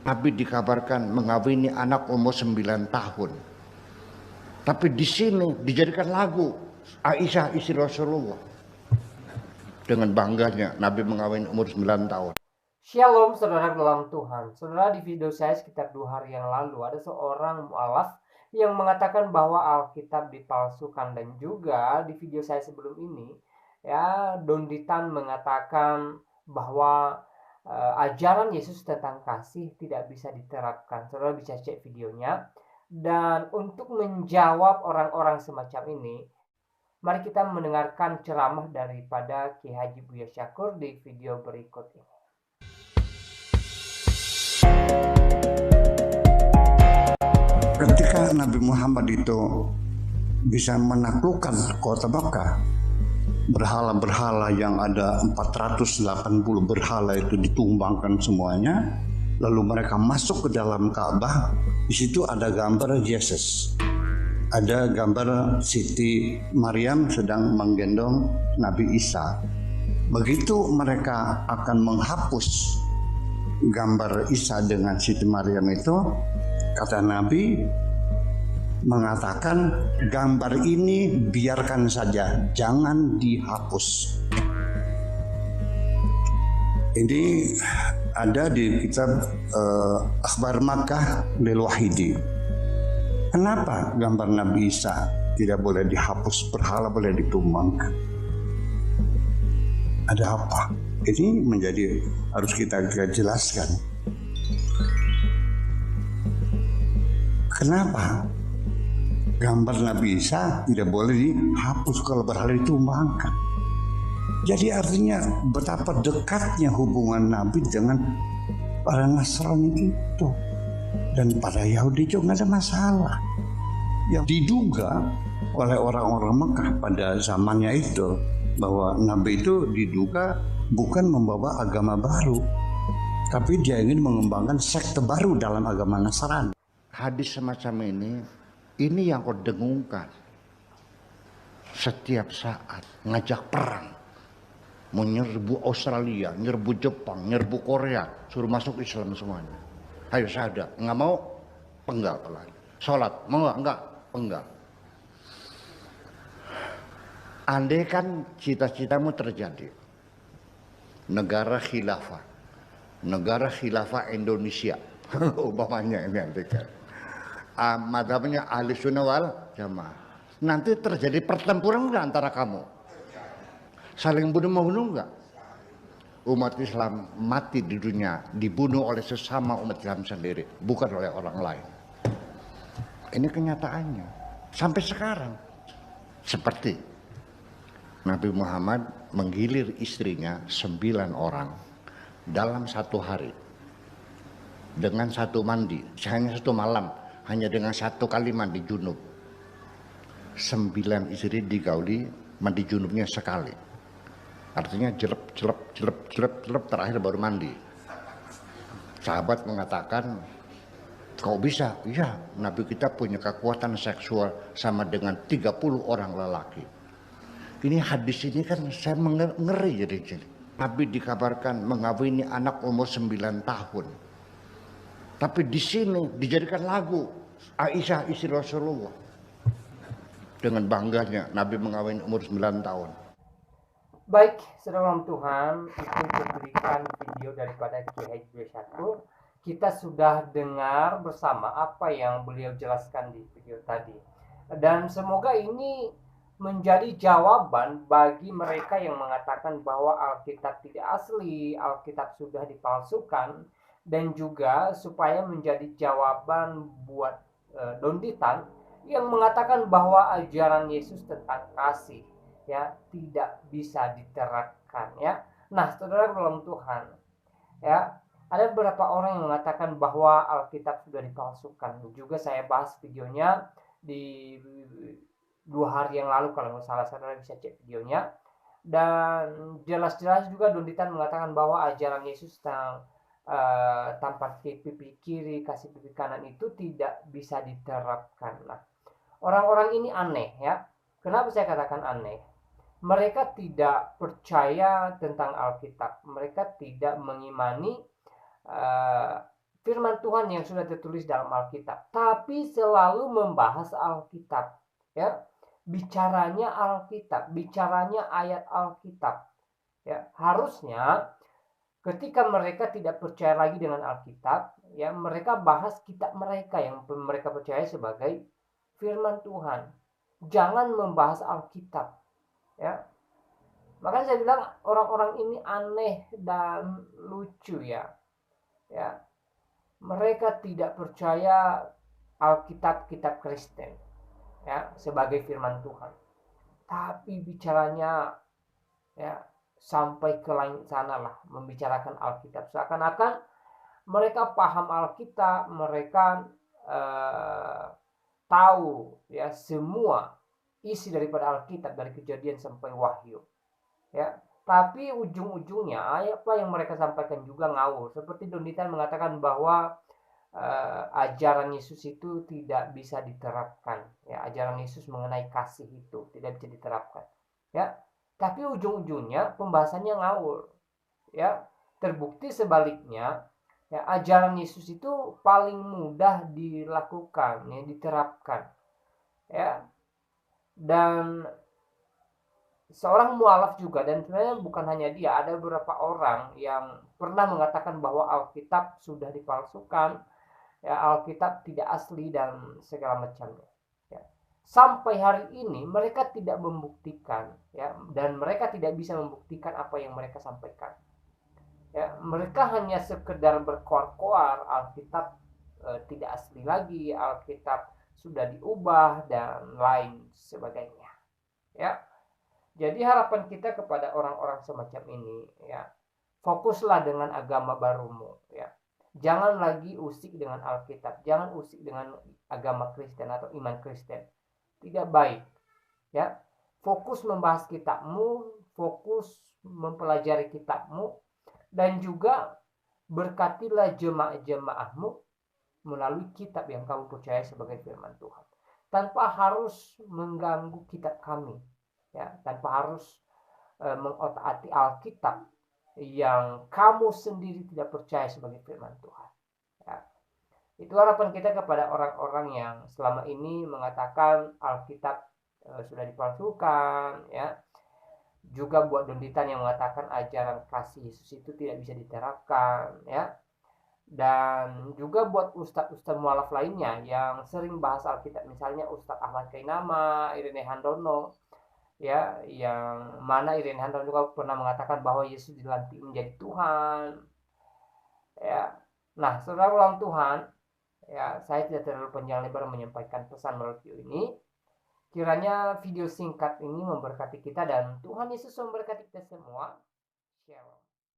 Nabi dikabarkan mengawini anak umur 9 tahun. Tapi di sini dijadikan lagu Aisyah istri Rasulullah. Dengan bangganya Nabi mengawini umur 9 tahun. Shalom saudara dalam Tuhan. Saudara, di video saya sekitar 2 hari yang lalu ada seorang mualaf yang mengatakan bahwa Alkitab dipalsukan, dan juga di video saya sebelum ini ya Donditan mengatakan bahwa ajaran Yesus tentang kasih tidak bisa diterapkan. Saudara bisa cek videonya. Dan untuk menjawab orang-orang semacam ini, mari kita mendengarkan ceramah daripada Ki Haji Buya Syakur di video berikut ini. Ketika Nabi Muhammad itu bisa menaklukkan kota Makkah, berhala-berhala yang ada 480 berhala itu ditumbangkan semuanya, lalu mereka masuk ke dalam Ka'bah. Di situ ada gambar Yesus, ada gambar Siti Maryam sedang menggendong Nabi Isa. Begitu mereka akan menghapus gambar Isa dengan Siti Maryam itu, kata Nabi mengatakan, gambar ini biarkan saja, jangan dihapus. Ini ada di kitab Akhbar Makkah lil Wahidi. Kenapa gambar Nabi Isa tidak boleh dihapus, berhala boleh ditumbangkan? Ada apa? Ini menjadi harus kita jelaskan. Kenapa gambar Nabi Isa tidak boleh dihapus kalau berhala ditumbangkan? Jadi artinya betapa dekatnya hubungan Nabi dengan para Nasrani itu. Dan pada Yahudi juga nggak ada masalah. Yang diduga oleh orang-orang Mekah pada zamannya itu, bahwa Nabi itu diduga bukan membawa agama baru, tapi dia ingin mengembangkan sekte baru dalam agama Nasrani. Hadis semacam ini yang kau dengungkan setiap saat, ngajak perang, mau nyerbu Australia, nyerbu Jepang, nyerbu Korea, suruh masuk Islam semuanya. Ayo sadar, nggak mau, penggal lagi. Sholat, mau nggak? Penggal. Andai kan cita-citamu terjadi, negara khilafah Indonesia, umpamanya ini andai kan. Madhabnya ahli sunnah wal jamaah. Nanti terjadi pertempuran nggak antara kamu? Saling bunuh-membunuh nggak? Umat Islam mati di dunia dibunuh oleh sesama umat Islam sendiri, bukan oleh orang lain. Ini kenyataannya sampai sekarang. Seperti Nabi Muhammad menggilir istrinya 9 orang dalam 1 hari dengan 1 mandi, hanya 1 malam, hanya dengan 1 kali mandi junub. 9 istri digauli, mandi junubnya sekali. Artinya jelep terakhir baru mandi. Sahabat mengatakan, kau bisa? Iya, Nabi kita punya kekuatan seksual sama dengan 30 orang lelaki. Ini hadis ini kan saya ngeri jadi. Nabi dikabarkan mengawini anak umur 9 tahun. Tapi di sini dijadikan lagu Aisyah istri Rasulullah. Dengan bangganya Nabi mengawini umur 9 tahun. Baik, saudara Tuhan, itu cuplikan video daripada Ki Haji Buya Syakur. Kita sudah dengar bersama apa yang beliau jelaskan di video tadi. Dan semoga ini menjadi jawaban bagi mereka yang mengatakan bahwa Alkitab tidak asli, Alkitab sudah dipalsukan, dan juga supaya menjadi jawaban buat Donditan yang mengatakan bahwa ajaran Yesus tentang kasih ya tidak bisa diterapkan ya. Nah, saudara dalam Tuhan, ya ada beberapa orang yang mengatakan bahwa Alkitab sudah dipalsukan. Juga saya bahas videonya di 2 hari yang lalu, kalau nggak salah saudara bisa cek videonya. Dan jelas-jelas juga Donditan mengatakan bahwa ajaran Yesus tentang tampar pipi kiri, kasih pipi kanan itu tidak bisa diterapkan. Nah, orang-orang ini aneh ya. Kenapa saya katakan aneh? Mereka tidak percaya tentang Alkitab. Mereka tidak mengimani firman Tuhan yang sudah tertulis dalam Alkitab, tapi selalu membahas Alkitab, ya. Bicaranya Alkitab, bicaranya ayat Alkitab. Ya, harusnya ketika mereka tidak percaya lagi dengan Alkitab, ya, mereka bahas kitab mereka yang mereka percaya sebagai firman Tuhan. Jangan membahas Alkitab, ya. Makanya saya bilang orang-orang ini aneh dan lucu, ya. Ya, mereka tidak percaya Alkitab, kitab Kristen, ya, sebagai firman Tuhan. Tapi bicaranya, ya, sampai ke langit sana lah, membicarakan Alkitab. Seakan-akan mereka paham Alkitab, mereka tahu, ya, semua isi daripada Alkitab dari Kejadian sampai Wahyu, ya. Tapi ujung-ujungnya apa yang mereka sampaikan juga ngawur. Seperti Don Ditan mengatakan bahwa ajaran Yesus itu tidak bisa diterapkan, ya. Ajaran Yesus mengenai kasih itu tidak bisa diterapkan, ya. Tapi ujung-ujungnya pembahasannya ngawur, ya. Terbukti sebaliknya, ya, ajaran Yesus itu paling mudah dilakukan, ya, diterapkan, ya. Dan seorang mualaf juga, dan sebenarnya bukan hanya dia, ada beberapa orang yang pernah mengatakan bahwa Alkitab sudah dipalsukan, ya, Alkitab tidak asli dan segala macamnya, ya. Sampai hari ini mereka tidak membuktikan, ya, dan mereka tidak bisa membuktikan apa yang mereka sampaikan, ya. Mereka hanya sekedar berkoar-koar Alkitab tidak asli lagi, Alkitab sudah diubah dan lain sebagainya, ya. Jadi harapan kita kepada orang-orang semacam ini, ya, fokuslah dengan agama barumu, ya. Jangan lagi usik dengan Alkitab, jangan usik dengan agama Kristen atau iman Kristen. Tidak baik, ya. Fokus membahas kitabmu, fokus mempelajari kitabmu, dan juga berkatilah jemaah-jemaahmu melalui kitab yang kamu percaya sebagai firman Tuhan. Tanpa harus mengganggu kitab kami, ya, tanpa harus mengotak-atik Alkitab yang kamu sendiri tidak percaya sebagai firman Tuhan, ya. Itu harapan kita kepada orang-orang yang selama ini mengatakan Alkitab sudah dipalsukan, ya. Juga buat Don Ditan yang mengatakan ajaran kasih Yesus itu tidak bisa diterapkan, ya. Dan juga buat ustadz-ustadz mualaf lainnya yang sering bahas Alkitab, misalnya Ustadz Ahmad Kainama, Irene Handono, ya, yang mana Irene Handono juga pernah mengatakan bahwa Yesus dilantik menjadi Tuhan, ya. Nah, saudara ulang Tuhan, ya, saya tidak terlalu panjang lebar menyampaikan pesan melalui video ini. Kiranya video singkat ini memberkati kita dan Tuhan Yesus memberkati kita semua. Shalom.